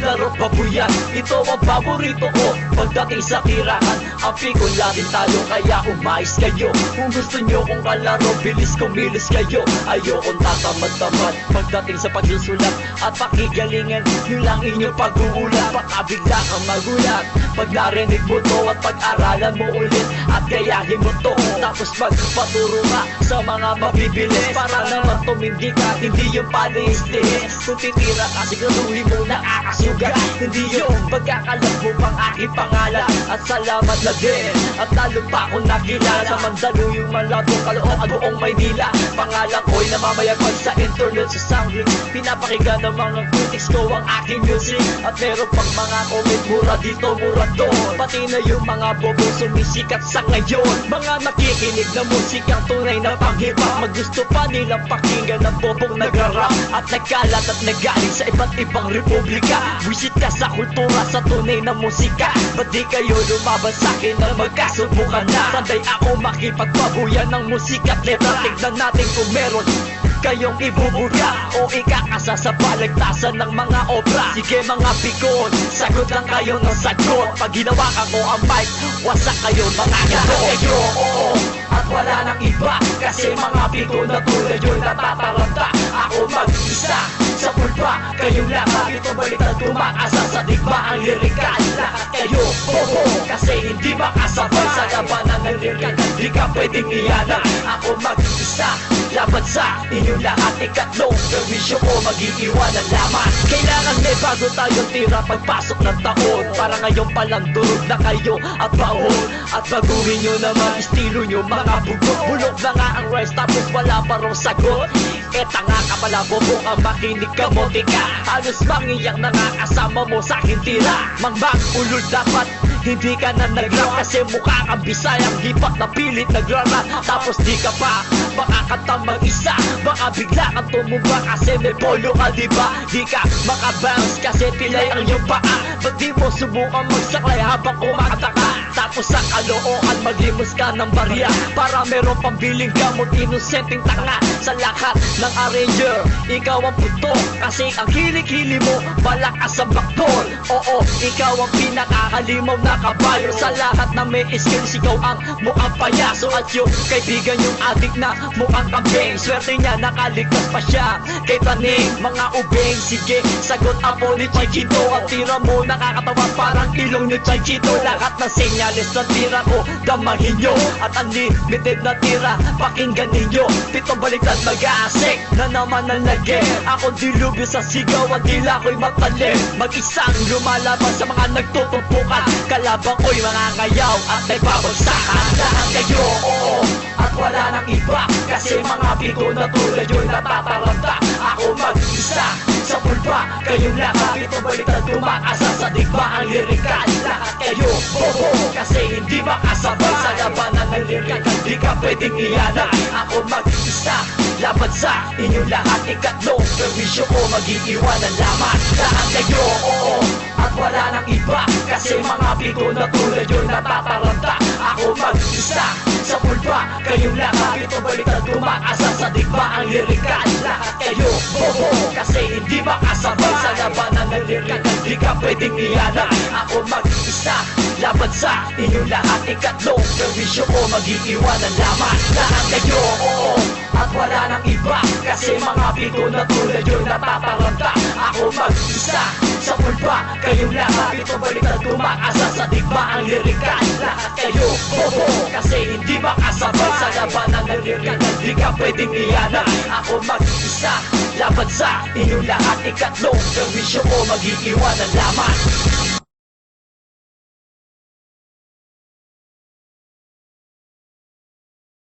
laro babuyan. Ito ang paborito ko pagdating sa tirahan. Ang pikon natin talo kaya umais kayo. Kung gusto nyo kong kalaro, bilis kumilos kayo. Ayokong tatamad-tamad pagdating sa pagsusulat at pakigalingan nyo lang inyong pag-uulat. Baka bigla kang magulat pag narinig mo to at pag-aralan mo ulit at gayahin mo to. Tapos magpaturo ka sa mga mabibilis para naman tumindi ka, hindi yung palis-lis. Kung titira ka, siguraduhin mo nakakasugat. Hindi yung pagkakalag mo pang aking pangalan. At salamat na din at lalo pa akong nakilala. Mandaluyong malabong kaloob at buong Maynila. Pangalan ko'y namamayagpag sa internet sa soundcloud. Pinapakinggan ng mga critics ko ang aking music. At meron pang mga comment, mura dito, mura doon. Pati na yung mga bobo sumisikat sa ngayon. Mga nakikinig na musikang tunay na pang-hip-hop. Magusto pa nilang pakinggan ng bobong nagrarap at nagkalat at nagaling sa iba't ibang republika. Wisit ka sa kultura, sa tunay na musika. Ba't di kayo lumaban sa'kin na magkasubukan na? Sanday ako makipagpabuyan ng musika at letra. Tignan natin kung meron kayong ibubuga o ikakasa sa balagtasan ng mga obra. Sige mga pikon, sagot lang kayo ng sagot. Pag hinawakan ko ang mic, wasak kayo mga gato. Kayo, oo, at wala nang iba. Kasi mga pikon na tulad yun natataranta. Ako mag-isa sa pulpa, kayong lahat. Ito balitan tumakasa sa digma ang lirikal. Lahat kayo, bobo, kasi hindi makasabay sa labanan ng lirikal. Di ka pwedeng iyanan. Ako mag-isa laban sa inyong lahat. Ikatlong permisyo ko mag-iiwanan lamang. Kailangan may bago tayong tira pagpasok ng taon. Para ngayon palang durog na kayo at baon. At baguhin nyo naman estilo nyo mga bugot. Bulok na nga ang rhymes tapos wala pa rong sagot. Eta nga ka pala bobo ang makinig ka motika. Halos mangiyak na nga kasama mo sa aking tira. Mangbang ulol dapat hindi ka na nag-rap. Kasi mukha kang Bisayang hipat na pilit nag-rap. Tapos di ka pa makakanta mag-isa. Baka bigla kang tumumba kasi may polo ka diba? Di ka makabounce kasi pilay ang iyong paa. Ba't di mo subukan magsaklay habang kumakanta ka? Tapos sa kalooan maglimos ka ng barya para meron pambiling gamot inosenteng tanga. Sa lahat ng arranger, ikaw ang puto. Kasi ang kilikili mo, malakas sa baktol. Oo, ikaw ang pinakakalimaw na kabayo. Sa lahat na may skills, ikaw ang mukhang payaso. At yung kaibigan yung adik na mukhang kambing. Swerte niya nakaligtas pa siya kay taning mga ubeng. Sige, sagot ako ni Chaychito. Ang tira mo nakakatawa parang ilong ni Chaychito. Lahat ng senyales na tira ko, damahin nyo. At unlimited na tira, pakinggan ninyo. Pitong baliktad mag-aasik na naman ang lagi. Ako dilubyo sa sigaw at dila ko'y matalim. Mag-isang lumalaban sa mga nagtutumpukan. Kalabang ko'y mga ngayaw at may babagsakan. Lahat kayo, oo, at wala nang iba. Kasi mga piko na tulad yun natataranta. Ako mag-isa sa pulpa, kayong lahat. Ito baliktad tumakasa sa digma ang lirikal. Lahat kayo, bobo, kasi hindi makasabay sa labanan ng lirikal. Di ka pwedeng iyanan. Ako mag-isa laban sa inyong lahat. Ikatlong permisyo ko mag-iiwanan lamang. Lahat kayo, oo, at wala nang iba. Kasi mga piko na tulad yun natataranta. Ako mag-isa sa pulpa, kayong lahat. Ito baliktad tumakasa sa digma ang lirikal. Lahat kayo, bobo, kasi hindi makasabay sa labanan ng lirikal. Di ka pwedeng iyanan. Ako mag-isa laban sa inyong lahat. Ikatlong permisyo ko mag-iiwanan lamang. Lahat kayo, oo, at wala nang iba. Kasi mga piko na tulad yun natataranta. Ako mag-isa sa pulpa, kayong lahat. Ito baliktad tumakasa sa digma ang lirikal. Lahat kayo, bobo, kasi hindi makasabay sa labanan ng lirikal. Di ka pwedeng iyanan. Ako mag-isa laban sa inyong lahat. Ikatlong permisyo ko mag-iiwanan lamang.